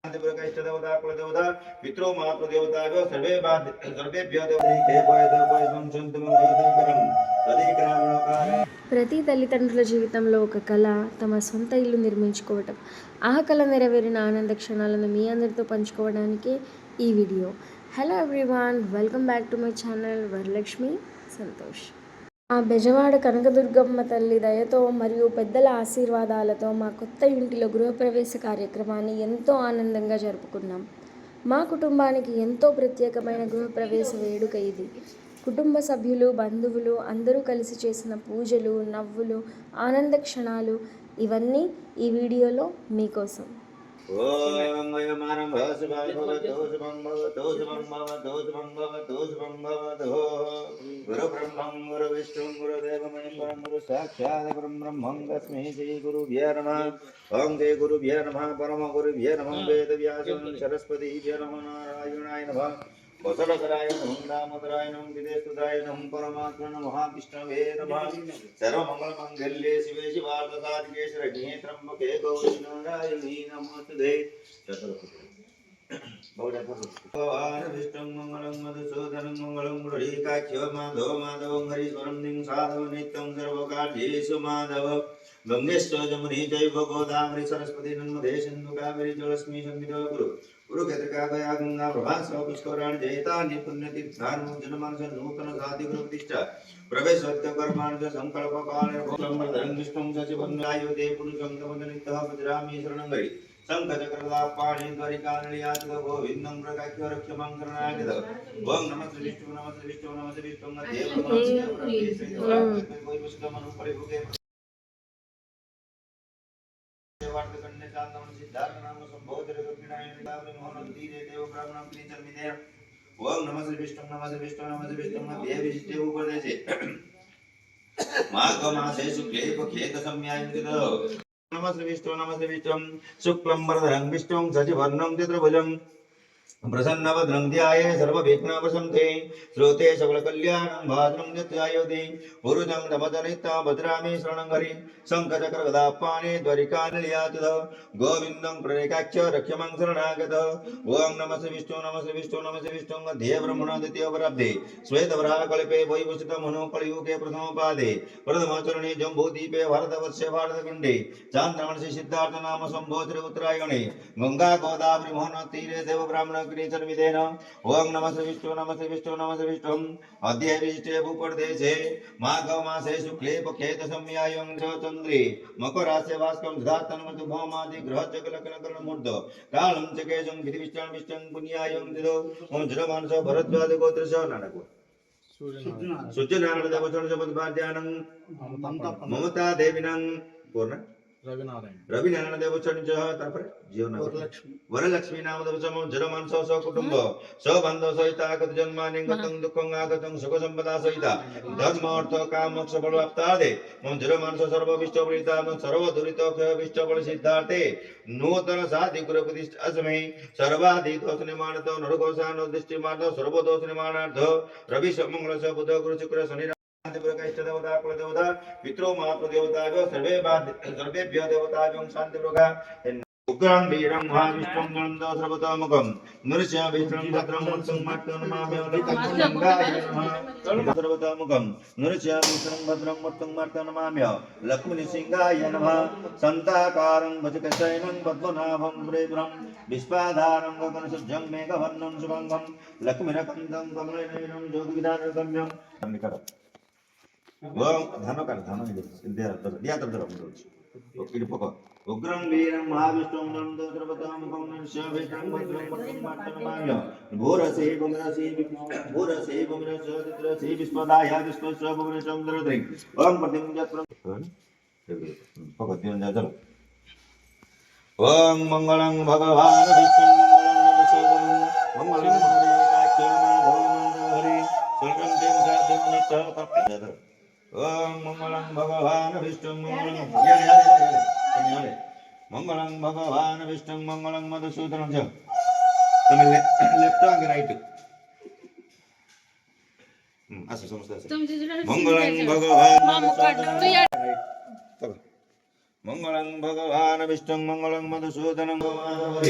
देवता कुलदेवता पितृ मातृदेवताभ्यो सर्वेभ्यो ప్రతి తల్లిదండ్రుల జీవితంలో ఒక కళ తమ సొంత ఇల్లు నిర్మించుకోవటం. ఆ కళ నెరవేరిన ఆనంద క్షణాలను మీ అందరితో పంచుకోవడానికే ఈ video. Hello everyone, welcome back to my channel Varalakshmi Santosh. ఆ బెజవాడ కనకదుర్గమ్మ తల్లి దయతో మరియు పెద్దల ఆశీర్వాదాలతో మా కొత్త ఇంటిలో గృహప్రవేశ కార్యక్రమాన్ని ఎంతో ఆనందంగా జరుపుకున్నాం. మా కుటుంబానికి ఎంతో ప్రత్యేకమైన గృహప్రవేశ వేడుక ఇది. కుటుంబ సభ్యులు, బంధువులు అందరూ కలిసి చేసిన పూజలు, నవ్వులు, ఆనంద క్షణాలు ఇవన్నీ ఈ వీడియోలో మీకోసం. ఓం వయమానం భవసుభం భవతో శుభం భవతో శుభం భవతో శుభం భవతో శుభం భవతో. గురు బ్రహ్మం గురు విష్ణుం గురుదేవమయం పరం గురు సాక్షాత్ పరం బ్రహ్మం తస్మై శ్రీ గురుభ్యో నమః. ఓం శ్రీ గురుభ్యో నమః పరమ గురుభ్యో నమః. వేదవ్యాసం సరస్వతీభ్యో నమః. నారాయణాయ నమః. वसुरधराय नमः दामोदराय नमः विदेशुदाय नमः परमात्मने महाविष्णवे नमः. सर्वमंगलमांगल्ये शिवे शिवार्धसाधिके शरण्ये त्र्यंबके गौरी नारायणी नमोस्तुते. भगवान् विष्णुं मंगलं मधुसूदनं मंगलं मुरलीकाक्षो माधव माधवं हरीश्वरं दिं साधव नित्यं सर्वकार्येषु माधव. गंगेश्च जमुनी चैव गोदावरी सरस्वती नर्मदे सिन्धु कावेरी जलस्मि संवितो गुरु कुरुक्षेत्रका गया गंगा प्रभासव पुष्कराणि जयतानि पुण्यतीर्थानि जनमानस नूतन साधि गुरु प्रतिष्ठा प्रवेशोत्सव कर्माणि संकल्प काले भोगं विष्णुं सचिवन्नायुते पुरुषं तमनितः वज्रामि शरणं गरि शंखचक्रदा पाणि द्वारिकानियात गोविन्दं प्रकाख्य रक्षमं शरणागत. ओम नमः श्री विष्णु नमः श्री विष्णु नमः श्री विष्णु देव नमः कोई मुस्लिम परिभुगे वार्तकन्ने शांतम सिद्धार्थ नाम संबोधि रघुनायन दावरि मोहन तीरे देव ब्राह्मण प्रीचर मिदे. ओम नमः श्री विष्णु नमः श्री विष्णु नमः श्री विष्णु देव विशिष्टे उपदेशे माघ मासे शुक्ले पक्षे दशम्यायन्तितो. नमः श्री विष्णु नमः श्री विष्णु शुक्लं वरदं विष्णुं शशिवर्णं चतुर्भुजं प्रसन्नवदनं ध्याये सर्वविघ्नोपशान्ते. श्रोते सकलकल्याणं भाद्रं नित्यायुधि पुरुषं दमदनित्या भद्रामि शरणं हरि शङ्खचक्रगदा पाणि द्वारिकानिलयात गोविन्दं प्रणेकाख्य रक्षमं शरणागत. ओम नमः श्री विष्णु नमः श्री विष्णु नमः श्री विष्णु मध्ये ब्रह्मणो द्वितीयोपलब्धे श्वेतवराहकल्पे वैवस्वतमनो कलियुगे प्रथमोपादे प्रथमचरणे जम्बूद्वीपे भारतवर्षे भारतखण्डे चान्द्रमासे सिद्धार्थ नाम संवत्सरे उत्तरायणे गंगा गोदावरी मोहन तीरे देव ब्राह्मण गिरिचर्मिदेन. ओम नमः श्री विष्णु नमः श्री विष्णु नमः श्री विष्णु अद्य विशिष्टे भूप्रदेशे माघ मासे शुक्ले पक्षे दशम्यायां चंद्रे मकरास्य भास्करं धातनमतु भौमादि ग्रहचकलकनकरणमूर्ध कालं च केशं विधिविष्टं विष्टं पुण्यायं दिदो. ओम जलमानस भरद्वाज गोत्रस्य नानको सूर्यनारायण देवचरण जपद्वाद्यानं ममता देविनं पूर्ण रविनारायण देवचरण तारपर जीवन वरलक्ष्मी नाम देवचम जरमानस सकुटुंब सबंध सहित आगत जन्मानि गतं दुःखं आगतं सुख संपदा सहित धर्म अर्थ काम मोक्ष फल प्राप्तादे मम जरमानस सर्वविष्टोपरिता सर्व दुरित क्षय विष्टफल सिद्धार्थे नूतन साधि गुरु प्रतिष्ठा अस्मै सर्वाधि दोष निवारणार्थ नरकोशान दृष्टि मार्ग सर्व दोष निवारणार्थ रवि मंगल बुध गुरु शुक्र शनि देवता कुलदेवता पितृ मातृदेवताभ्यो सर्वेभ्यो देवताभ्यो शान्तिप्रभा. उग्रं वीरं महाविष्णुं गणन्तो सर्वतोमुखं नृस्य विष्णुं भद्रं मुत्सं मार्तनमाम्यो लक्ष्मीलिङ्गाय नमः. सर्वतोमुखं नृस्य विष्णुं भद्रं मुत्सं मार्तनमाम्यो लक्ष्मीलिङ्गाय नमः. सन्ताकारं भजकशयनं पद्मनाभं प्रेमं विश्वाधारं गगनसज्जं मेघवर्णं शुभङ्गं लक्ष्मीरकन्दं कमलनयनं जोगिविधानगम्यं. ओम धनो कर धनो दिया तर ओके पको उग्रं वीरं महाविष्णुं नन्दो सर्वतोमुखं नृस्य विष्णुं भद्रं मार्तनमाम्यो भूरसे भूमरसे चित्रसे विश्वदाय विश्वस्य भुवनेश्वरद्रै. ओम प्रतिमजत्रं पको दिन जा. ओम मंगलं भगवान् विष्णुं मंगलं मधुसूदनं मंगलं हरि सर्वं देव साध्यं नित्यं तपः. ओम मंगलं भगवान् विष्णुं मंगलं भगवान् विष्णुं मंगलं मधुसूदनं च तुम्हें लेफ्ट आगे राइट असं समजतं मंगलं भगवान् मंगलं भगवान् विष्णुं मंगलं मधुसूदनं भगवान्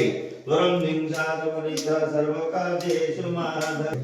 त्वरं दिंसातपरिच सर्वकार्येषु माधव।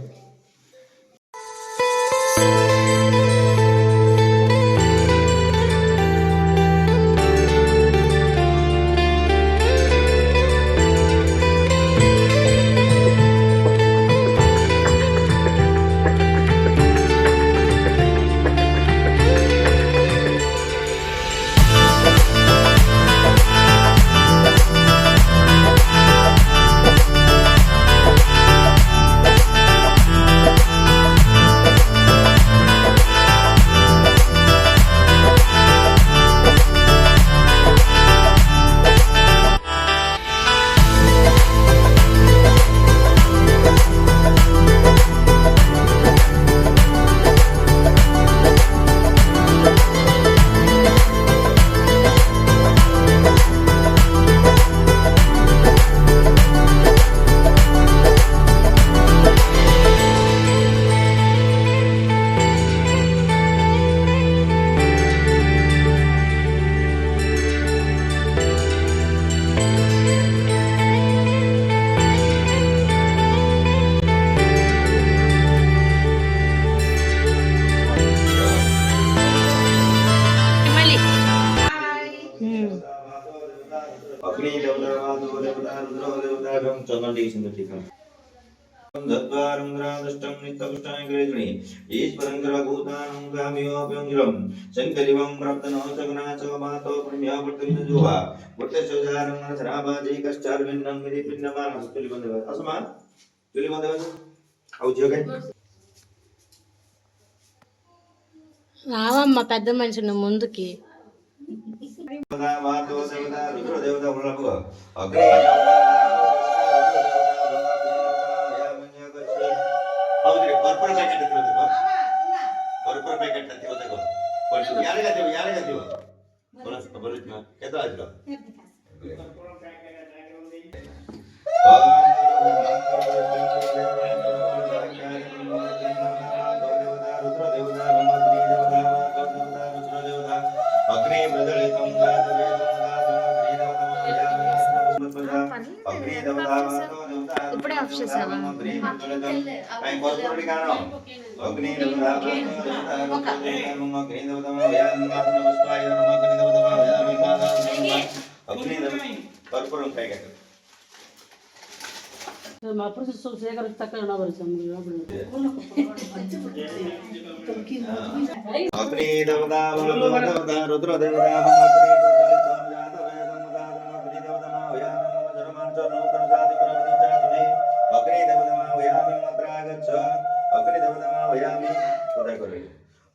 अग्नि देवता वातो देवता रुद्रो देवता भं चंद्रदेव सिंधुटिकं दद्वारं द्रादष्टं नित्यपुष्टाय ग्रेगणि ईश्वरं ग्रहभूतानं गामियोऽप्यंजलं शङ्करिवं प्राप्तनो जगन्नाथ मातो पुण्य वर्तमिजुवा वर्तशोजारं नरसराबाजी कश्चार्विन्नं मिदि पिन्नमानं तुलिबन्धव असमा तुलिबन्धव औद्योगे రావమ్మ పెద్ద మనిషిని ముందుకి देवता वातो देवता रुद्रो देवता उल्लंघो अग्नि ಹೌದ್ರಿ ಪರ್ಪಲ್ ಪ್ಯಾಕೆಟ್ ಹತ್ತಿರ देखो ಪರ್ಪಲ್ ಪ್ಯಾಕೆಟ್ ಹತ್ತಿರ देखो ಕೊಟ್ಟು ಯಾರಿಗತ್ತೀವ ಬರುತ್ಮ ಕೆತ್ತ ಆಯ್ತು अग्नि प्रज्वलितं ఇప్పుడే ఆఫ్ చేసావా? कर्पूरं पैकेट అప్పుడు శేఖర్ చక్కగా अग्नि देवता रुद्र देवता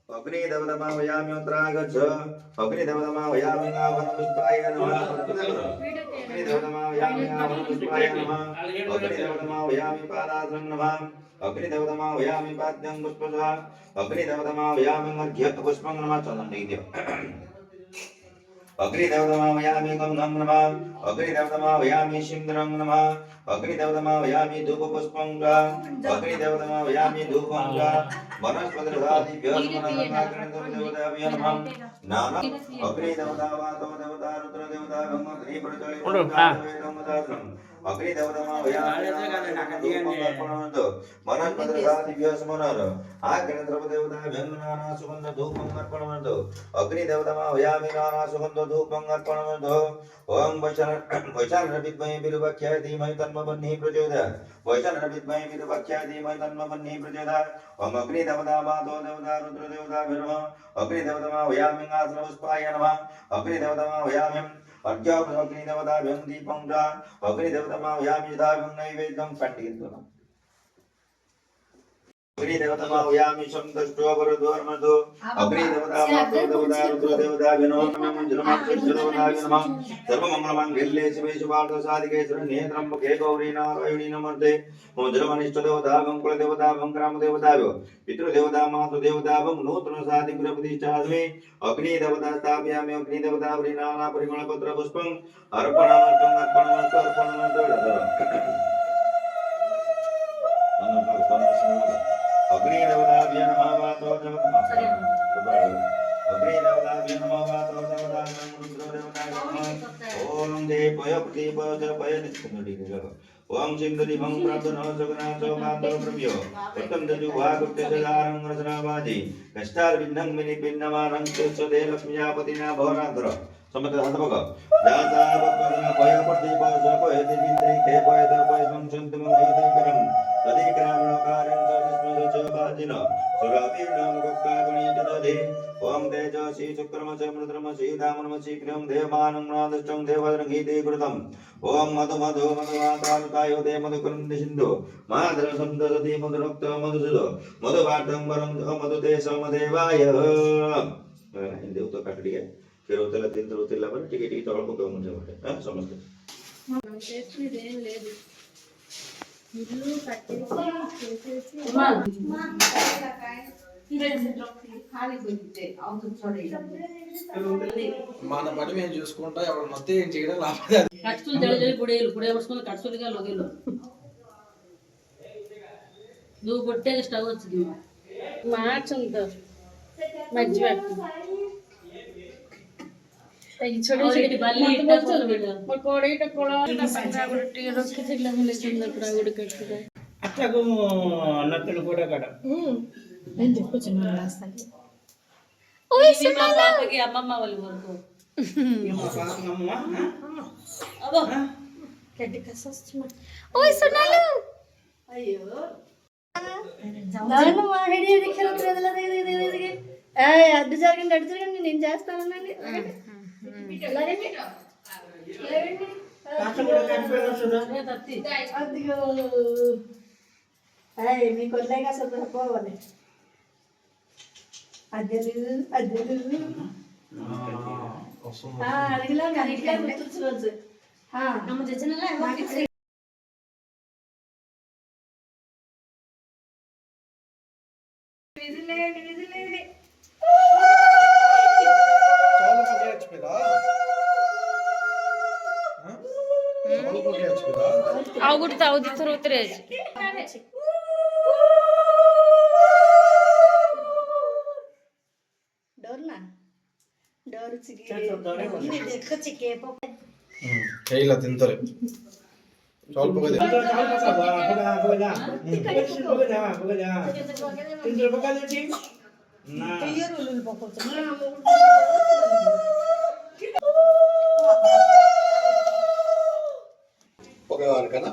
अग्नि देवता वयामि उत्तरागच्छ अग्नि देवता वयामि नावनपुष्पाय नमः अग्नि देवता वयामि नावनपुष्पाय नमः अग्नि देवता वयामि पादासनं नमः अग्नि देवता वयामि पाद्यं पुष्पः अग्नि देवता वयामि मध्य पुष्पं नमः चंदन नहीं दियो अग्नि देवता वयामि गंधं नमः अग्नि देवता वयामि सिंदूरं नमः अग्नि देवता वयामि धूप पुष्पं अग्नि देवता वयामि धूपं वनस्पतिर्घादिभ्यो देवताभ्यो नमः नाना अग्नि देवता वातो देवता रुद्र देवता ब्रह्म अग्नि प्रज्वलितं अग्नि देवता वयामि वनस्पतिर्घादिभ्यो स्मरः आग्नि देवता नाना सुगंध धूपं अर्पणमस्तु अग्नि देवता वयामि नाना सुगंध धूपं अर्पणमस्तु ओम वैशानर विद्महे विरुवाख्याय धीमहि तन्नो बन्नि प्रचोदयात् वैशानर विद्महे विरुवाख्याय धीमहि तन्नो बन्नि प्रचोदयात् ओम अग्नि देवता वातो देवता रुद्र देवता नमः अग्नि देवता वयामि आसनपुष्पाय नमः अग्नि देवता वयामि अर्घ्य अग्नि देवता दीपं अग्नि देवता वयामि दावं नैवेद्यं पण्डितं अग्नि देवता वयामि संतष्टो वरद्वारमधो अग्नि देवता वातो देवता रुद्र देवता नमः मंजलमाक्षरदेवता नमः सर्वमंगलमांगल्ये शिवे शुभार्थ साधिके शरण्ये त्र्यंबके गौरी नारायणी नमस्ते मंजलमनिष्ठ देवता कुल देवता ग्राम देवता पितृ देवता मातृ देवता नूतन साधि गृह प्रतिष्ठास्मि अग्नि देवता स्थापयामि अग्नि देवता नाना परिमल पत्र पुष्पं अर्पणमस्तु अग्नि देवताभ्यो नमः वातो देवता अग्नि देवताभ्यो नमः वातो देवता रुद्र देवता ओम सिंधुनि भं प्राप्तनो जगन्नाथो माधव प्रभ्यो उत्तम दजु वागुट्टे जलारं रचनावाजी कष्टार बिन्नं मिनि बिन्नमानं तेजदे लक्ष्मीयापतिना भवनांतर समत हात बघ जाता बघना पय पडती पय पय दिविंद्री खे पय द पय संचंत मं हेते करम तदे करावण कार्यं जस्मय च बाजिन सुराती नाम गक्कागुणी ददे ओम तेजसी शुक्रमसे मृत्रमसे दामनमसे क्रियं देवानं नादष्टं देवद्रंगीते कृतम् ओम मधु मधु मधुवातालुतायो दे मधुकुरुंद सिंधु माधुर संदसति मधुरक्त मधुसुद मधुवाटं वरं मधुते समदेवाय हिंदी तो काट दिया फिर उतला तीन उतला पर टिके टिके तौल को मुझे बोले हां समझ गए మన పని మేము చూసుకుంటా ఎవరు మొత్తం ఏం చేయడం లాభం కట్సులు జడి పొడేలు పొడే పట్టుకుని కట్సులుగా లొగేలు నువ్వు కొట్టే స్టవ్ వచ్చింది మార్చ్ ఉందో మజ్జి छोटे बाली इट्टा चल बेटा पकोड़े टकोड़ा संगा गुट्टी रखी से लगले चंद प्रागुड करते అట్లాగూ అన్నట్టులు కూడా కడ ఎందుకు చిన్న రాస్తాయి ఓయ్ సుమా పాపకి అమ్మమ్మ వాళ్ళు వరకు అబ్బో కట్టి కసొస్తున్నా ఓయ్ సునాలు అయ్యో దాను మా హెడి రిక్షలో తిరగలే ఏయ్ అడ్డు జరగండి నేను చేస్తానండి అలాగే కాస్త కూడా కనిపెట్టొచ్చు అదిగో అయ్యి మీకు వదిలేగా పోవాలి అద్దెలు అడిగిలా గుర్తుంచవచ్చు ನಮ್ಮ ಜಜ್ಜನೆಲ್ಲ చాలా పగేయచ్చు కదా చాలా పగేయచ్చు కదా అవుగుడుతా అవుదితురు ఉతరేజ్ ಡೋರ್ನಾ ಡೋರ್ ಚಿಕ್ಕೆ देखो चिके చేయలా తింతలే చాలా పగదే పగవారు కదా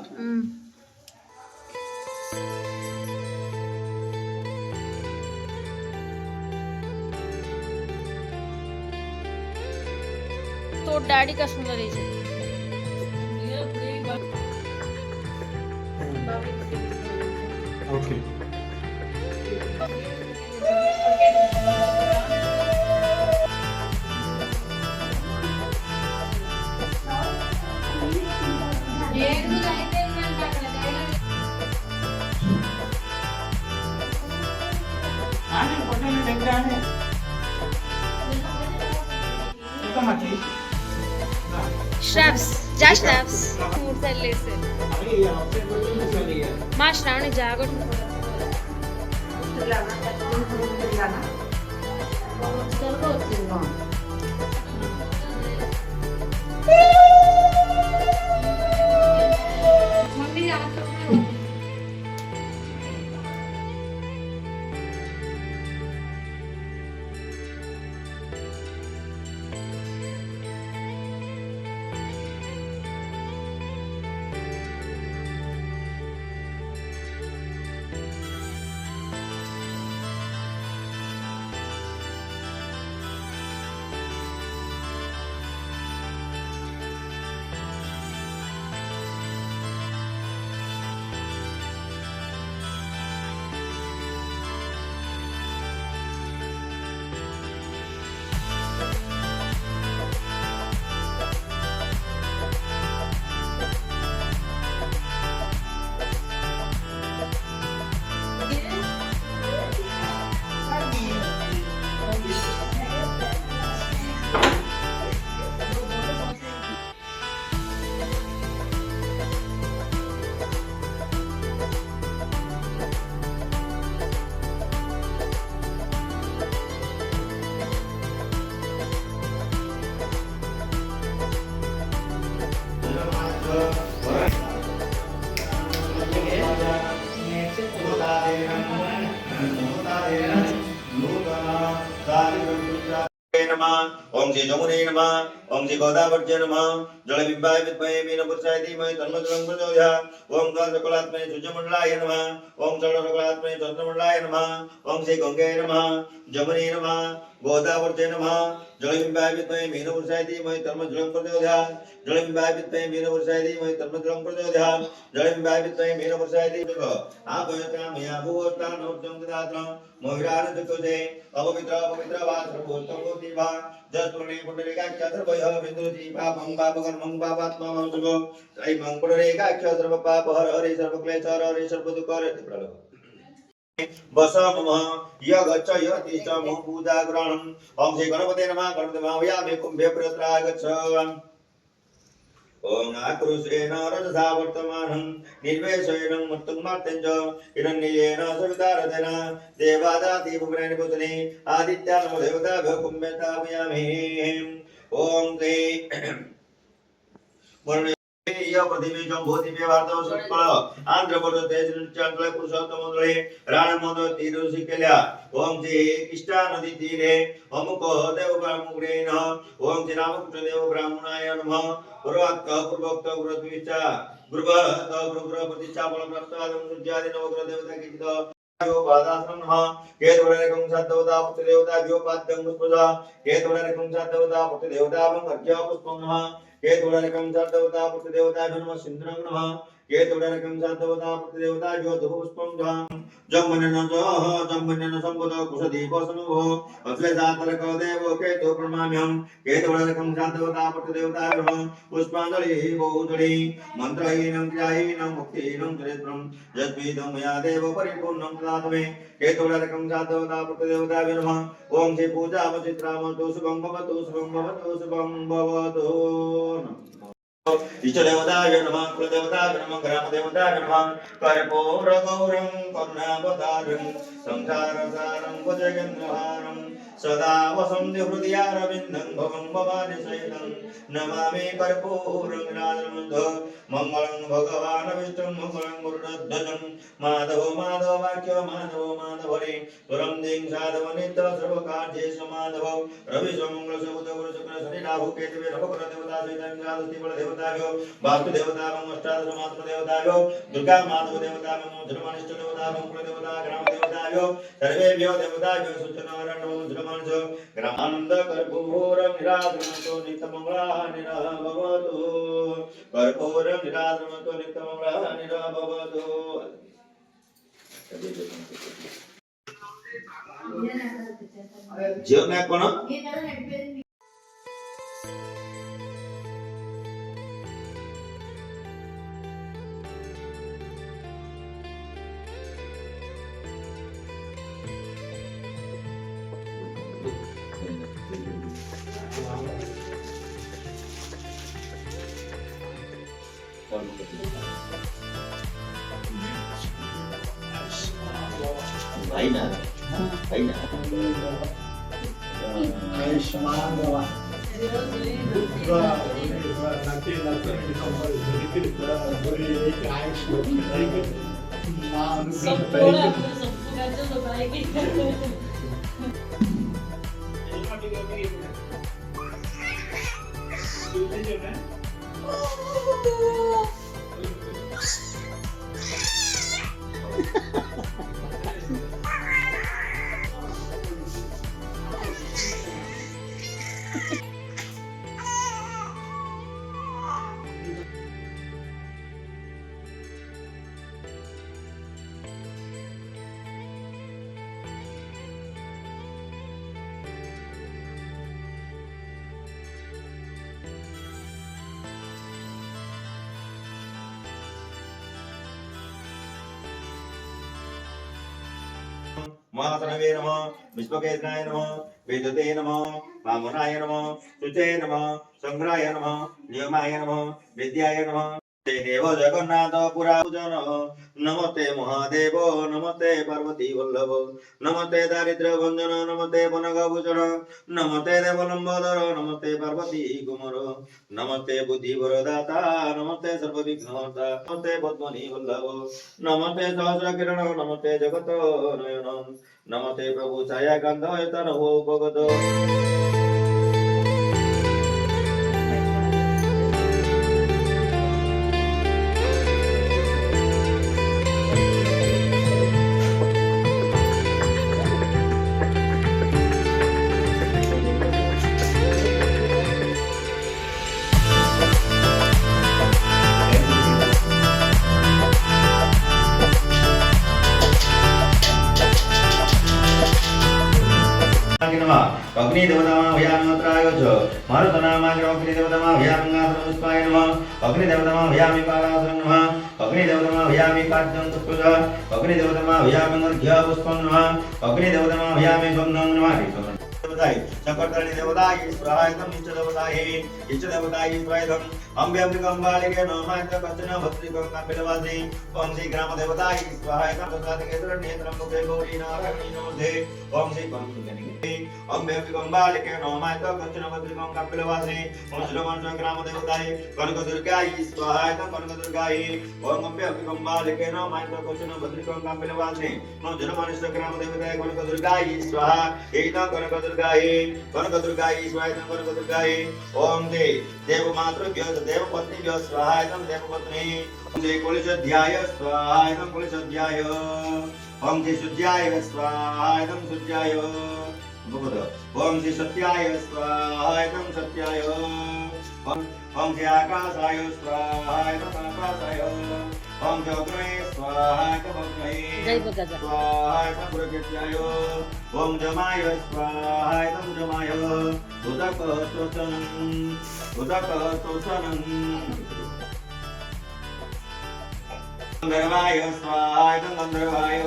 तो डैडी का सुंदर है ఓకే श्रॅप्स जा श्रॅप्स चालले మా శ్రావణి జాగొట్టు ओम श्री जमुने नमः ओम श्री गोदावर्ते नमः जलबिंबाय विद्महे मीनपुरुषाय धीमहि तन्नो जलं प्रचोदयात् ओम गंधकलात्मने सूर्यमंडलाय नमः ओम चंद्रकलात्मने चंद्रमंडलाय नमः ओम श्री गंगे नमः जमुने नमः गोदावर्ते नमः जलबिंबाय विद्महे मीनपुरुषाय धीमहि तन्नो जलं प्रचोदयात् जलबिंबाय विद्महे मीनपुरुषाय धीमहि तन्नो जलं प्रचोदयात् जलबिंबाय विद्महे मीनपुरुषाय धीमहि आपयता मया भूता नोर्जं ददात्रं मोहिरान चतुर्थे अपवित्र अपवित्र वासृभूतं दिवा जस्पुरणे पुंडरीकाख्य सर्वयः विन्दुति पापं पापकर्मं पापात्मं सुगो ऐमं पुंडरीकाख्य सर्व पाप हर हरि सर्व क्लेश हर हरि सर्व दुःख हर हरि प्रलय वसमः यगच्छ यतिश्च मो पूजा ग्रहणम् ओम श्री गणपते नमः गणपते महावयामि कुम्भे प्रत्राय गच्छ ओम आक्रोशेन रजसा वर्तमानं निर्वेशेन मत्तुमार्तेन च हिरण्येन सवितारतेन देवादाति भुवनेन पुतने आदित्यानम देवताभ्यो कुम्भे स्थापयामि ओम ते वरुणे या प्रतिमेजं भूतिमे वार्तव सुत्पळ आंध्रप्रदेश तेजचंद्र पुरुषोत्तमंडळे राणमोद तीरुषि केल्या ओम श्री कृष्णा नदी तीरे अमुको देव ब्राह्मणेन ओम श्री रामकृष्ण देव ब्राह्मणाय नमः पूर्वोक्त पूर्वोक्त गुरुद्विचा गुरुवत गुरुग्रह प्रतिष्ठा फल प्राप्तादं सूर्यादि नवग्रह देवता कीर्तित यो पादासनं नमः केतुवरकं सद्देवता पुत्र देवता यो पाद्यं पुष्पजा केतुवरकं सद्देवता पुत्र देवता अर्घ्य पुष्पं नमः केतुवरकं सद्देवता पुत्र देवता नमः सिंधुरं नमः केतुवरकं सद्देवता पुत्र देवता यो धूपपुष्पं जम्बन्यन संबुध कुशदीपसनो अश्लेषातरक देव केतु प्रणमाम्यहं केतुवरकं सद्देवता पुत्र देवता नमः पुष्पाञ्जलि बहुजलि मंत्रहीनं क्रियाहीनं मुक्तिहीनं चरित्रं यद्विदं मया देव परिपूर्णं ददातु केतुवरकं सद्देवता पुत्र देवता नमः ओम श्री पूजा चित्रामतु शुभं भवतु शुभं भवतु शुभं भवतु इष्टदेवताय नमः कुलदेवताय नमः ग्रामदेवताय नमः कर्पूरगौरं करुणावतारं संसारसारं भुजगेन्द्रहारं सदा वसन्ति हृदयारविन्दं भवं भवानि सहितं नमामि कर्पूरं राजमन्धं मङ्गलं भगवान् विष्णुं मङ्गलं गुरुध्वजं माधव माधवाख्य माधव माधवरे पुरं दिं साधव नित्य सर्वकार्येषु माधव रवि सोमंगल सुबुध गुरु शुक्र शनि राहु केतु नवग्रह देवता सहितं जातस्ति बल देवताभ्यो वास्तु देवताभ्यो अष्टादश मातृ देवताभ्यो दुर्गा माधव देवताभ्यो धर्मनिष्ठ देवताभ्यो कुल देवता ग्राम देवताभ्यो सर्वेभ्यो देवताभ्यो सूचनारणो धर्मनिष्ठ ग्रामानंद कर्पूरं निराजनतो नित्यमङ्गलानि भवतु कर्पूरं निराजनतो नित्यमङ्गलानि भवतु जीवन कोण भाई ना आयुष्मान भवा महासनवे नमः विश्वकेतनाय नमः वेदते नमः वामनाय नमः शुचे नमः संग्राय नमः नियमाय नमः विद्याय नमः देव जगन्नाथ पुरा पूजन नमस्ते महादेव नमस्ते पार्वती वल्लभ नमस्ते दारिद्र्य भंजन नमस्ते वनगभूषण नमस्ते देवलंबोदर नमस्ते पार्वती कुमार नमस्ते बुद्धि वरदाता नमस्ते सर्वविघ्नहर्ता नमस्ते पद्मनी वल्लभ नमस्ते सहस्र किरण नमस्ते जगत नयन नमस्ते प्रभु छाया कांत तनहो भगत अग्निदेवतामाभयामत्राय च मारुतनामाग्रमग्निदेवतामाभयामिङ्गाधरपुष्पाय नमः अग्निदेवतामाभयामि पादासनं नमः अग्निदेवतामाभयामि पाद्यं पुष्पज अग्निदेवतामाभयामिर्घ्यपुष्पं नमः अग्निदेवतामाभयामि स्वन्दं नमः शंकरतरणि देवताय स्वाहायतम इष्ट देवताय स्वाहायतम अम्बे अम्बिकाम्बालिके नमः कच्चन भद्रिकं कपिलवासी ओम श्री ग्राम देवताय स्वाहायतम प्रसादकेतुर नेत्रं मुखे गौरी नारायणी नमोते ओम श्री पंचुगनिके अम्बे अम्बिकाम्बालिके नमः कच्चन भद्रिकं कपिलवासी ओम श्री ग्राम देवताय कनकदुर्गाय स्वाहायतम कनकदुर्गाय ओम अम्बे अम्बिकाम्बालिके नमः कच्चन भद्रिकं कपिलवासी ओम श्री ग्राम देवताय कनकदुर्गाय स्वाहा एता कनकदुर्गाय स्वाहायतम कनकदुर्गाय ओम देवमातृभ्यो देवपत्नीभ्यो स्वाहायतम देवपत्नी ओम कुलशोध्याय स्वाहायतम कुलशोध्याय ओम शुद्ध्याय स्वाहायतम शुद्ध्याय ओम सत्याय स्वाहायतम सत्याय ओम आकाशाय स्वाहायतम आकाशाय ओम अग्नये स्वाहायतम अग्नये स्वाहायतम प्रज्ञाय ओम जमाय स्वाहायतम जमाय उदकस्तोषणं गंधर्वाय स्वाहायतम गंधर्वाय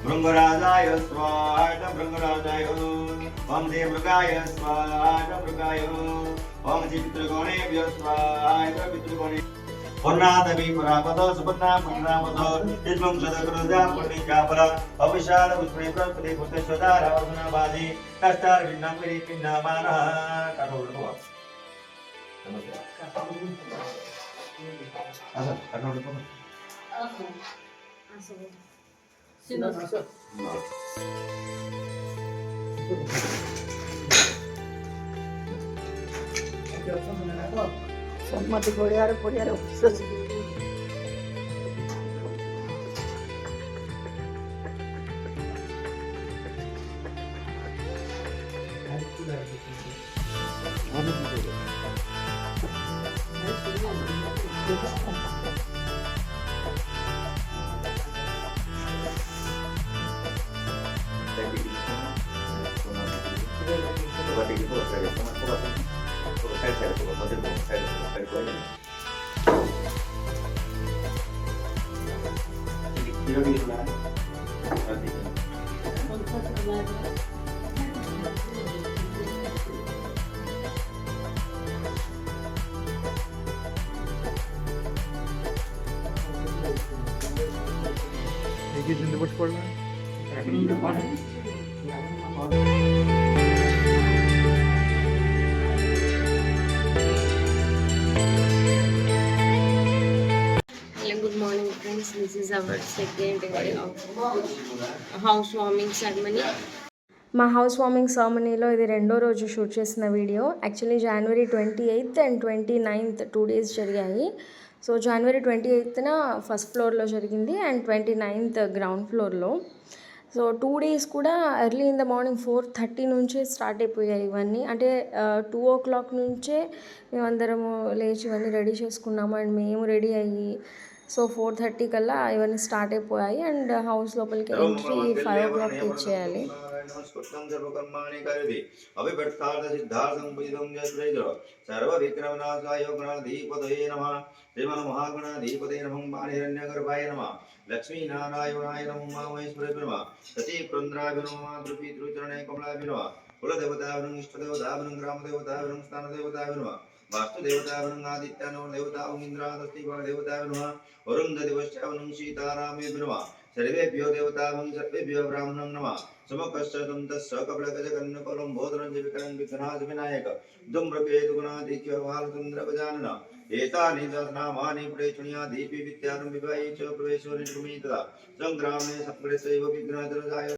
भृंगराजाय स्वाहायतम भृंगराजाय ओम देवमृगाय स्वाहायतम मृगाय ओम पितृगणेभ्यो स्वाहायतम पितृगणे वर्णादवि परापद सुपन्ना पन्नापद इद्मं सदकृजा पन्निकापल अविशाल विष्णे प्रपदे पुत्रस्वदार वर्धनाबाधि कष्टार भिन्नं विरि पिन्नमानः कठोरत्व नमस्ते कठोरत्व मत पड़ियारे Good morning friends, this is our second day of house warming ceremony. మా హౌస్ వార్మింగ్ సెరమనీలో ఇది రెండో రోజు షూట్ చేసిన video. Actually January 28th and 29th 2 days జరిగాయి. సో జనవరి 28th ఫస్ట్ ఫ్లోర్లో జరిగింది అండ్ 29th గ్రౌండ్ ఫ్లోర్లో. సో 2 days కూడా ఎర్లీ ఇన్ ద మార్నింగ్ 4:30 నుంచే స్టార్ట్ అయిపోయాయి ఇవన్నీ. అంటే 2 o'clock నుంచే మేమందరము లేచి ఇవన్నీ రెడీ చేసుకున్నాము అండ్ మేము రెడీ అయ్యి సో 4:30 కల్లా ఇవన్నీ స్టార్ట్ అయిపోయాయి అండ్ హౌస్ లోపలికి ఎంట్రీ 5 o'clock ఇచ్చేయాలి. सर्व विक्रमनाशाय गणाधिपतये नमः श्रीमन्महागणाधिपतये नमः बाणहिरण्यगर्भाय नमः लक्ष्मी नारायणाय नमः उमामहेश्वराय नमः सती पुरंदराय नमः मातृपितृचरणे कमलाय नमः कुलदेवताय नमः इष्टदेवताय नमः ग्रामदेवताय नमः स्थानदेवताय नमः वास्तुदेवताय नमः आदित्याय नमः देवताय इंद्रादस्तिदेवताय नमः वरुणदेवश्चाय नमः सीतारामे नमः सर्वेभ्यो देवताय सर्वेभ्यो ब्राह्मणं नमः समकश्चतं तस्य कपलगजकर्णकलं भोदरं विकरं विघ्नाज विनायक धूम्रकेतुगुणाधिक्य बालचन्द्रगजानन एतानि दशनामानि प्रेक्षणीयादीपि विद्यारं विवाहे च प्रवेशो निर्गमितः संग्रामे सप्रेसैव विघ्नदरजाय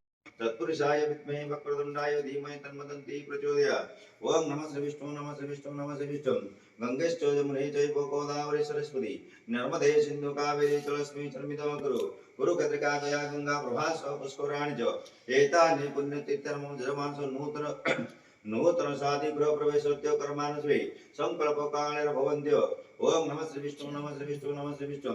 तत्पुरुषाय विद्महे वक्रतुण्डाय धीमहि तन्मदन्ति प्रचोदयात् ओम नमः श्री विष्णु नमः श्री विष्णु नमः श्री विष्णु गंगेश्च यमुने चैव गोदावरी सरस्वती नर्मदे सिन्धु कावेरी जलेस्मिन् सन्निधिं कुरु कुरुक्षेत्रे गया गंगा प्रभास पुष्कराणि च एतानि पुण्यतीर्थं जलमानस नूतन साधि गृह प्रवेशोद्य कर्मानुस्वे संकल्प काले भवन्त्य ओम नमः श्री विष्णु नमः श्री विष्णु नमः श्री विष्णु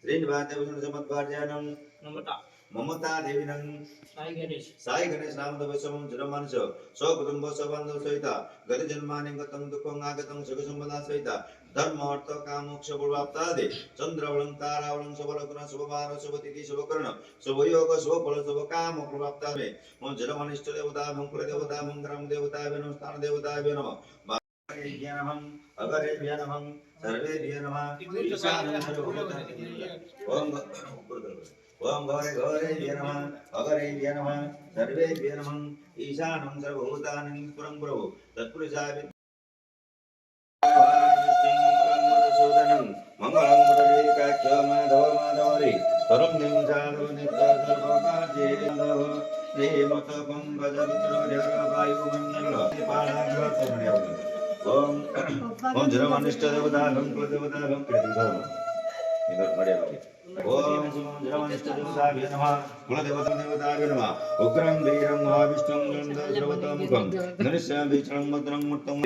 श्रीनिवासदेवस्य समद्भार्यानं नमता ममता देवीनं साई गणेश साई गणेश नामदेवस्यं जन्मानस स्वकुटुंब स्वबान्धव सहित गत जन्मानि गतं दुःखं आगतं सुखसंपदा सहित धर्म अर्थ काम मोक्ष पूर्वाप्तादे चंद्रवलं तारावलं शुभलग्न शुभवार शुभतिथि शुभकर्ण शुभयोग शुभफल शुभकाम पूर्वाप्तादे मम जन्मानिष्ट देवता कुल देवता ग्राम देवता स्थान देवता नमः नमः अगरेभ्य नमः सर्वेभ्य नमः ओम गौरे गौरेभ्य नमः अगरेभ्य नमः सर्वेभ्य नमः ईशानं सर्वभूतानां पुरं प्रभु तत्पुरुषाय मंगलं मुरलीकाक्ष माधव माधवरे परम निंजालो नित्य सर्वकार्ये माधव श्रीमत पंकज मित्र वायुमंडल पालाग्र ओम ओम जरमनिष्ठ देवता गं कुल देवता गं कृतिधर्म इधर बड़े वाले ओम जरमनिष्ठ देवताभ्य नमः कुल देवताभ्य नमः उग्रं वीरं महाविष्णुं सर्वतोमुखं नरसिंहं विष्णुं भद्रं मूर्तं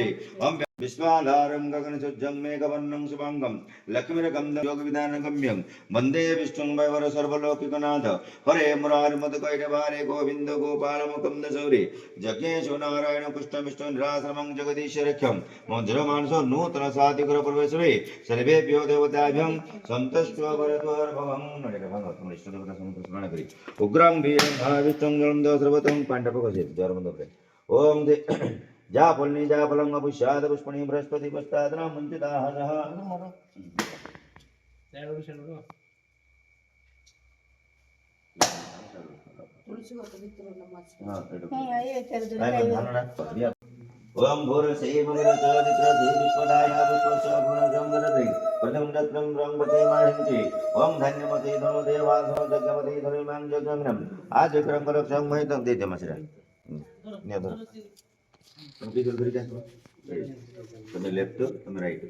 ओम विश्वाधारं गगनसज्जं मेघवर्णं शुभांगं लक्ष्मीर्गन्धं योगविधानगम्यं वन्दे विष्णुं वैवर सर्वलौकिकनाथ हरे मुरारि मधुकैटभारे गोविन्द गोपालमुकुन्द सौरे जज्ञेशो नारायण कृष्ण विष्णु निराश्रमं जगदीश्वरख्यं मज्रमानसो नूतन साधिकर प्रवेशवे सर्वेभ्यो देवताभ्यं सन्तस्त्ववरद्वारभवं नरेभवं इष्टदेवता समुद्रस्मरण करि उग्रं वीरं महाविष्णुं जलं सर्वतं पाण्डवकसे जरमन्दप्रे ओम दे जा फलनी जा फलं अपुष्याद पुष्पणी बृहस्पति पश्चादना मंचिताः नः ओम भूरसे भूरचोदित्र धी विश्वदाय पुष्पस्य गुणजंगलते प्रथमदत्रं ब्रह्मते माहिंति ओम धन्यमते धनो देवासो जगमते धनुमां जगंगम आज क्रम करक्षं महितं देते मसरा ने धर तुम किधर धरी क्या तुम लेफ्ट तुम राइट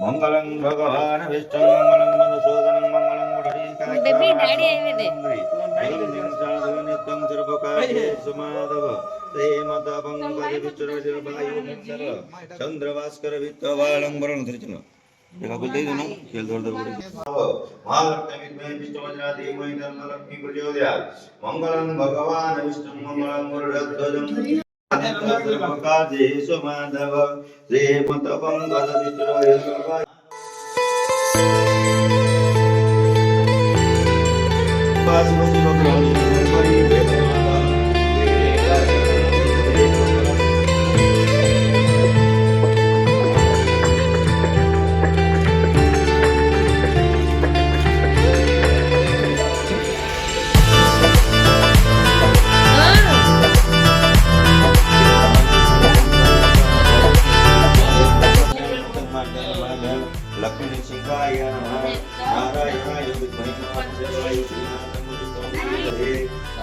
मंगलं भगवान विष्णु मंगलं मधुसूदनं मंगलं मुरलीकाक्षं बेबी डैडी आए दे नित्यं सर्वकार्ये समाधव श्रीमत पंकज विष्णु वायु चंद्रभास्कर वित्तवालं वरुण धरिचनो देखा कुछ दे दो ना खेल दौड़ दौड़ महालक्ष्मी में विष्णु वज्रादि मय धर्मलक्ष्मी प्रचोदयात् मंगलं भगवान विष्णु मंगलं गरुडध्वजं सर्वकार्येषु माधव श्रीमत पंकज विष्णु लक्ष्मी सिंहाय नमः नारायणाय विद्महे वासुदेवाय धीमहि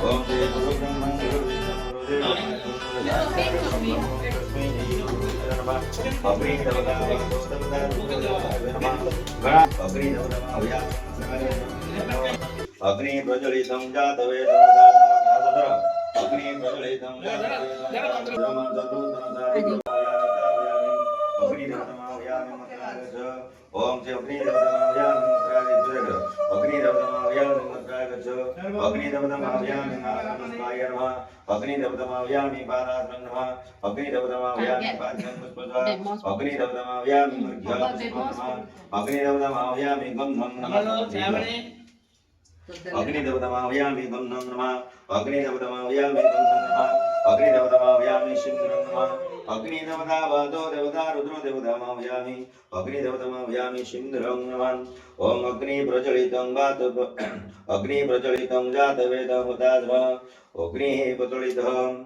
ओम श्री गुरु ब्रह्मा गुरु विष्णु अग्नि देवता अग्नि प्रज्वलितं जातवेदं अग्नि प्रज्वलितं ओम से अग्नि अग्निदेवतमाव्यामि नारायणाय नमः अग्निदेवतमाव्यामि पादात्मं नमः अग्निदेवतमाव्यामि पाद्यं पुष्पः अग्निदेवतमाव्यामि मर्घ्यं पुष्पं अग्निदेवतमाव्यामि गन्धं नमः अग्निदेवतमाव्यामि गन्धं नमः अग्निदेवतमाव्यामि गन्धं नमः अग्निदेवतमाव्यामि सिंदूरं नमः अग्निदेवता वादो देवता रुद्रो देवतामाव्यामि अग्निदेवतामाव्यामि सिंदूरं नमः ओम अग्नि प्रज्वलितं वातु अग्नि प्रज्वलितं जातवेदं हुताद्र अग्नि प्रज्वलितं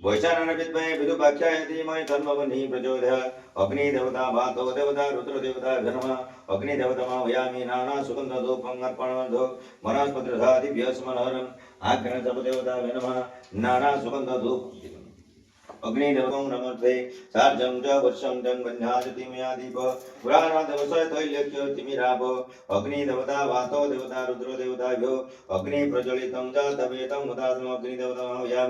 वैशानन विद्महे विदुपाख्याय धीमहि तन्मवह्निः प्रचोदयात् अग्नि देवता वातो देवता रुद्र देवता नमः अग्नि देवतामाव्यामि नाना सुगंध धूपं अर्पणमधो वनस्पतिर्धादिभ्यः स्मरणम् आग्रह सब देवता नमः नाना सुगंध धूप अग्नि देवतं नमस्ते सार्जं च वर्षं च गन्धाजति मयादीप पुराणादेवस्य तैलक्य तिमिराप अग्नि देवता वातो देवता रुद्र देवताभ्यो अग्नि प्रज्वलितं च तवेदं हुतात्म अग्नि देवतामाव्यामि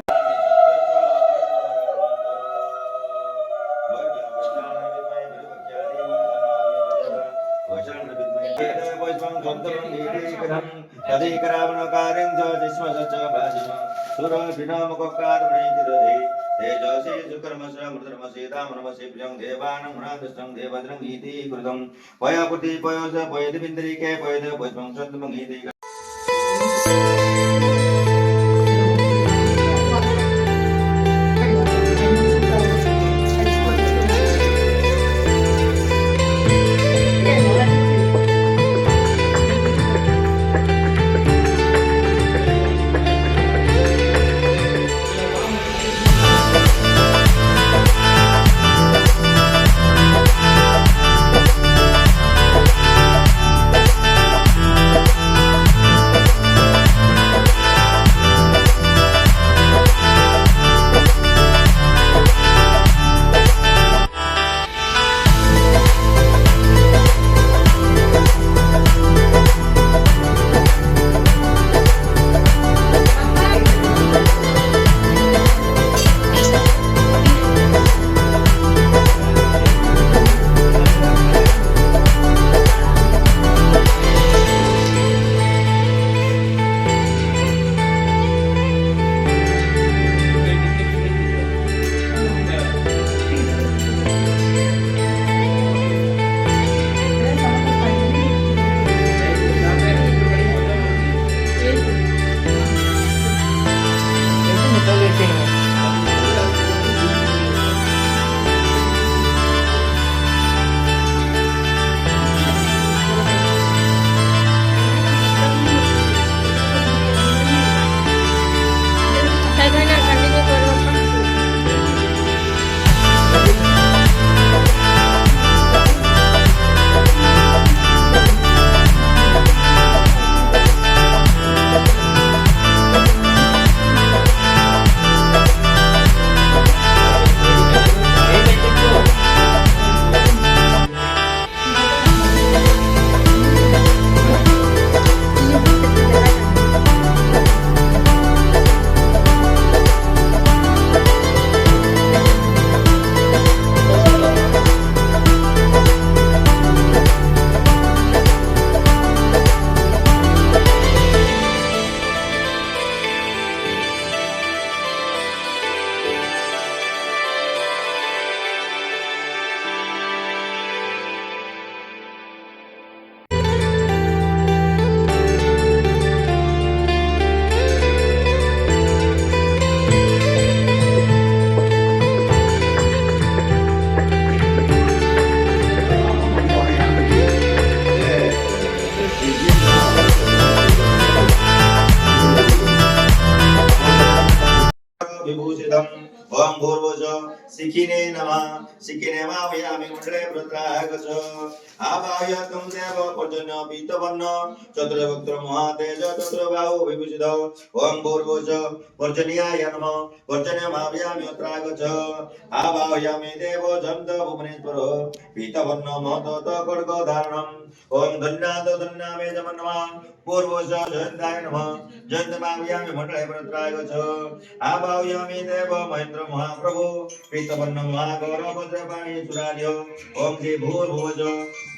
स्वन्तमङ्गीकरं तदेकरावणकार्यं च जिष्मश्च भाजिम सुरभिनामककारमणितिदधे तेजसे सुकर्मस्य मृतर्मसे दामनमसे प्रियं देवानं मुनादृष्टं देवद्रं इति कृतं पयपुति पयोस पयदिविन्द्रिके पयद पयत्वं स्वन्तमङ्गीति विभूषितम् ओम भूर्भुज शिखिने नमः शिखिने मावयामि मुण्डे रुद्रागच आवाहयतं देव पर्जन्य पीतवर्ण चतुर्वक्त्र महातेज चतुर्बाहु विभूषित ओम भूर्भुज पर्जन्याय नमः पर्जन्य मावयामि रुद्रागच आवाहयामि देव जन्त भुवनेश्वर पीतवर्ण महत खड्ग धारणम् ओम धन्याद धन्यामे जमन्नमः पूर्वज जयन्ताय नमः जयन्त मावयामि मुण्डे रुद्रागच आवाहयामि देव महेन्द्र महाप्रभु पीतवर्ण महागौरव भद्रपाणि सुरार्य ओम श्री भूर्भुवज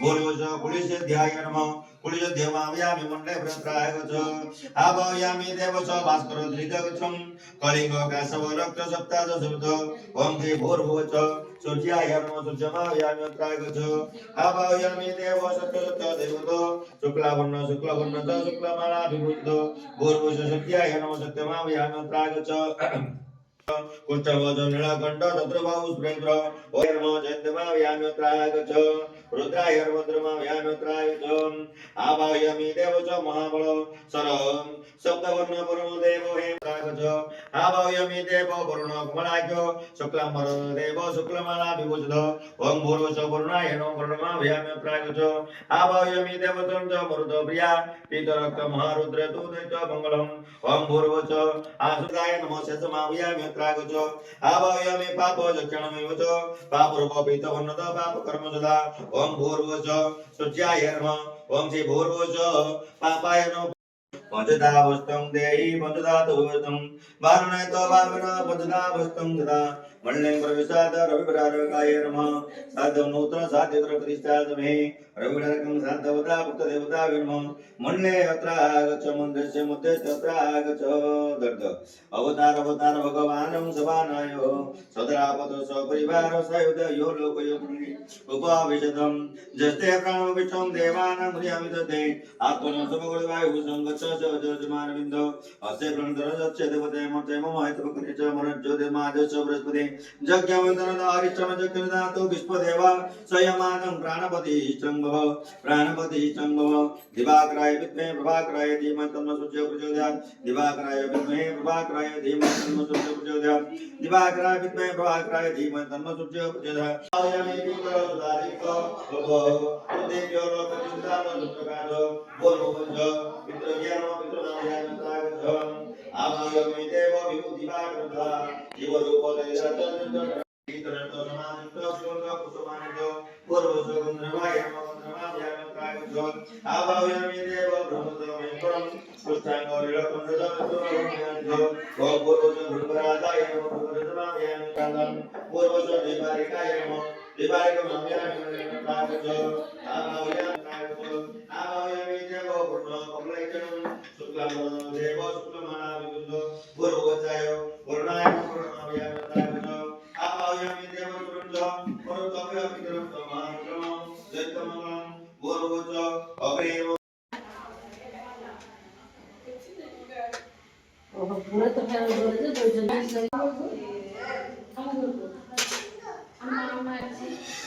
भूर्भुज कुलिशध्याय नमः कुलिशध्यमावयामि मुण्डे रुद्रागच आवाहयामि देव च भास्कर त्रिजगच्छं कलिंग काशव रक्त सप्ताह शब्द ओम श्री भूर्भुवज सूर्याय नमः सूर्यमावयामि रुद्रागच आवाहयामि देव सत्यसत्य देवतो शुक्लावर्ण शुक्लवर्ण च शुक्लमाला विभूषित भूर्भुज सत्याय नमः सत्यमावयामि रुद्रागच कुष्ठवज नीलकण्ठ चतुर्बाहु स्प्रेन्द्र ओम नमः जयन्तमावयामि रुद्रागच रुद्राय रुद्रमावयामि रुद्रागच आवाहयामि देव च महाबल सरं सप्तवर्ण परम देव हे रुद्रागच आवाहयामि देव वरुण कमलाख्य शुक्लाम्बर देव शुक्लमाला विभूषित ओम भूर्भुवः वरुणाय नमः वरुणमावयामि रुद्रागच आवाहयामि देव च मरुत प्रिया पीतरक्त महारुद्र तु दैत्य मंगलम् ओम भूर्भुवः आसुदाय नमः शेषमावयामि रुद्रागच आवाहयामि पाप जक्षणमेव च पापरूप पीतवर्णद पाप कर्म सदा ओम भूर्भुवः सूर्याय नमः ओम श्री भूर्भुवः पापाय नमः पंचदावस्तं देहि पंचदातुवस्तं वारुणेतो वारुण पंचदावस्तं ददा मण्डलं प्रविशाद रविवरारकाय नमः साधव नूतन साध्यत्र प्रतिष्ठातमे रविवरारकं साधवता पुत्रदेवता नमः मण्डले अत्र आगच्छ मन्दिरस्य मध्ये तत्र आगच्छ दर्द अवतार अवतार भगवानं सभानाय सदरापत सपरिवार सयुध यो लोकयो उपाविशतं जस्ते प्राणविश्वं देवानां प्रियामि तते आत्मनं समगुणवायु संगच्छ जजमानविन्दो अस्य प्रणतरस्य देवते मते मम हितपकरे च मनज्योतिर्माजस्य बृहस्पति यज्ञवन्तरदारिश्चम जग्निदातो विश्वदेवा स्वयमानं प्राणपति चम्भव दिवाकराय विद्महे प्रभाकराय धीमहि तन्नो सूर्यो प्रचोदयात् दिवाकराय विद्महे प्रभाकराय धीमहि तन्नो सूर्यो प्रचोदयात् दिवाकराय विद्महे प्रभाकराय धीमहि तन्नो सूर्यो प्रचोदयात् आयमे पितरदारिको भव देव्यो लोकचिन्तानो दुःखकारो बोलवंज पितृज्ञानो पितृनामयानतागच्छ आवायमे देव विभूतिवाकृता जीवरूपदैरतनन्दन ीतरतो समानतो स्वर्ग कुसुमानतो पूर्वसुगन्धर्वाय नमः आभावयामि देव ब्रह्मतो मे परं पुष्टांगो लीलकन्ददतो पूर्वसु भृगराजाय नमः भृगरजमाय नमः पूर्वसु देवारिकाय नमः देवारिकमाम्याय नमः आभावयामि देव ब्रह्मकमलैकं शुक्लं देव शुक्लमानाविन्दो पूर्ववचाय पूर्णाय पूर्णमाय नमः आवायामि देवसुरंजो परतोप्यामि देवतमात्रं जयतमं पूर्ववचो अग्रेव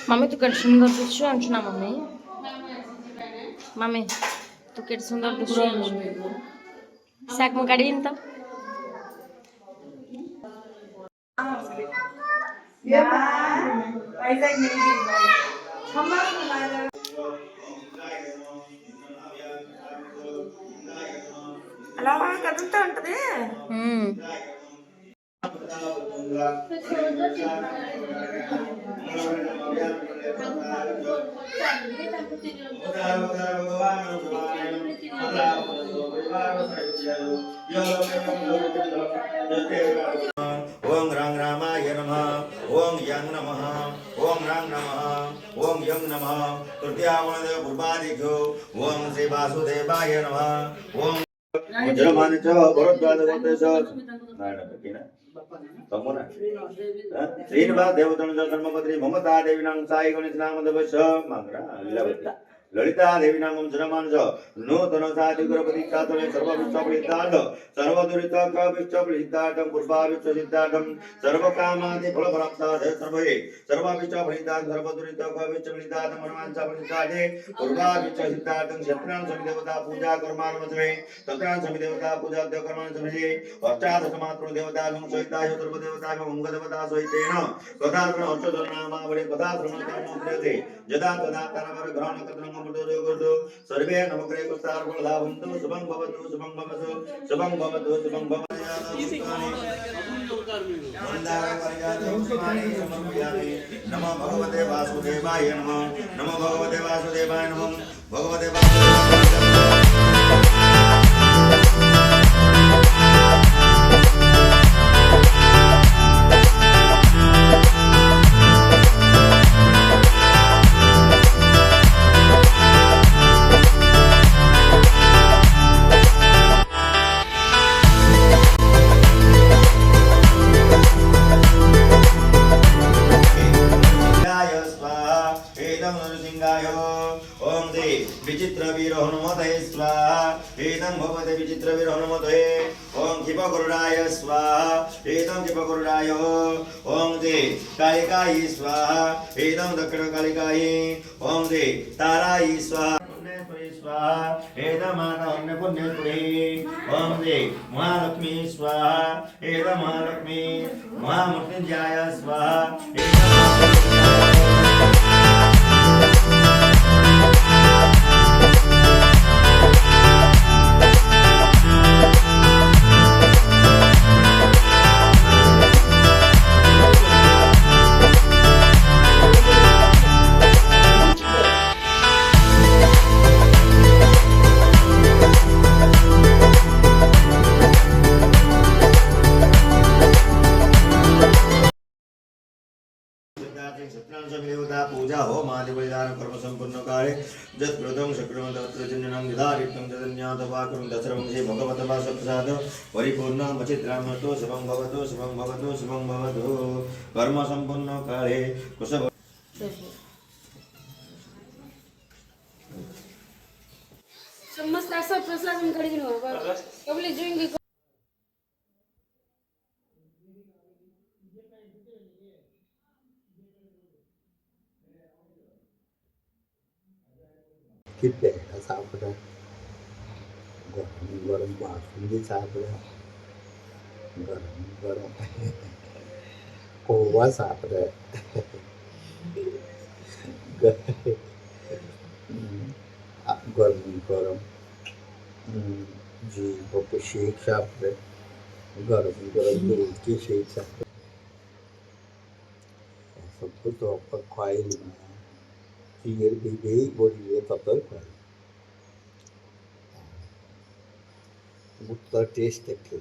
मम्मी तू केट सुंदर दिसु अंचना मम्मी मम्मी तू केट सुंदर दिसु साक म काढीन त అలా కదులుతూ ఉంటది ओम रांग रामाय नमः ओम yang नमः ओम रांग नमः ओम yang नमः तृतीयावनदेव पूर्वादिभ्यो ओम श्री वासुदेवाय नमः ओम जलमान च भरद्वाज गोत्रश नारायण तमोना श्रीनिवास देवतन धर्मपत्नी ममता देवीनां साई गणेश नाम देवश मंगरा लीलावती ललिता देवी नामं जलमान च नूतन साधिगुरपति चातुर्य सर्वविष्टफलितार्थ सर्वदुरितकविष्टफलितार्थं पूर्वाविष्टसिद्धार्थं सर्वकामादि फलप्राप्तार्थे सर्वविष्टफलितार्थं सर्वदुरितकविष्टफलितार्थं मनोवाञ्छाफलितार्थे पूर्वाविष्टसिद्धार्थं क्षत्रां समिदेवता पूजा कर्मानुमते तत्रां समिदेवता पूजा कर्मानुमते अष्टादशमात्र देवताभं सहिताय सर्वदेवताभं अंगदेवता सहितेन कथाश्रवण अष्टदशनामावली कथाश्रवण कर्मोद्यते यदा तदा तारवर ग्रहण कथनं सर्वे नमग्रे कुस्तार्पणलाभन्तु शुभं भवतु शुभं भवतु शुभं भवतु शुभं भवतु नमो भगवते वासुदेवाय नमः नमो भगवते वासुदेवाय नमः भगवते विचित्र वीर हनुमते स्वाहा एतं भगवते विचित्र वीर हनुमते ओम शिवगुरुराय स्वाहा एतं शिवगुरुराय ओम दे कालिकाय स्वाहा एतं दक्षिण कालिकाय ओम दे ताराय स्वाहा पुण्येश्वरी स्वाहा एतं माता पुण्येश्वरी ओम दे महालक्ष्मी स्वाहा एतं महालक्ष्मी महामृत्युंजयाय स्वाहा आदिवैदान कर्म संपन्न काले जत्कृतं शक्रमं तत्रजन्यनं निधारितं तदन्यातवाकं तत्सर्वं श्री भगवतवासप्रसाद परिपूर्णमचित्रामतो शुभं भवतु शुभं भवतु शुभं भवतु कर्म संपन्न काले कुशभ मस्त असं प्रसाद कडे कबले जोईंगे किती सापडा गरम गरम बासुंदी सापडा गरम गरम कोवा सापडा गरम गरम जी पप्पू शेक सापडा गरम गरम दूध की शेक सापडा सब कुछ तो ऊपर खाई ये भी बड़ी ये तब तक उसका टेस्ट देखिए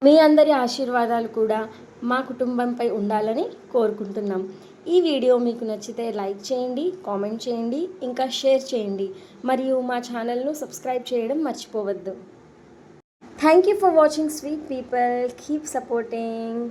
మీ అందరి ఆశీర్వాదాలు కూడా మా కుటుంబంపై ఉండాలని కోరుకుంటున్నాం. ఈ వీడియో మీకు నచ్చితే లైక్ చేయండి, కామెంట్ చేయండి, ఇంకా షేర్ చేయండి మరియు మా ఛానల్ను సబ్స్క్రైబ్ చేయడం మర్చిపోవద్దు. Thank you for watching sweet people. Keep supporting.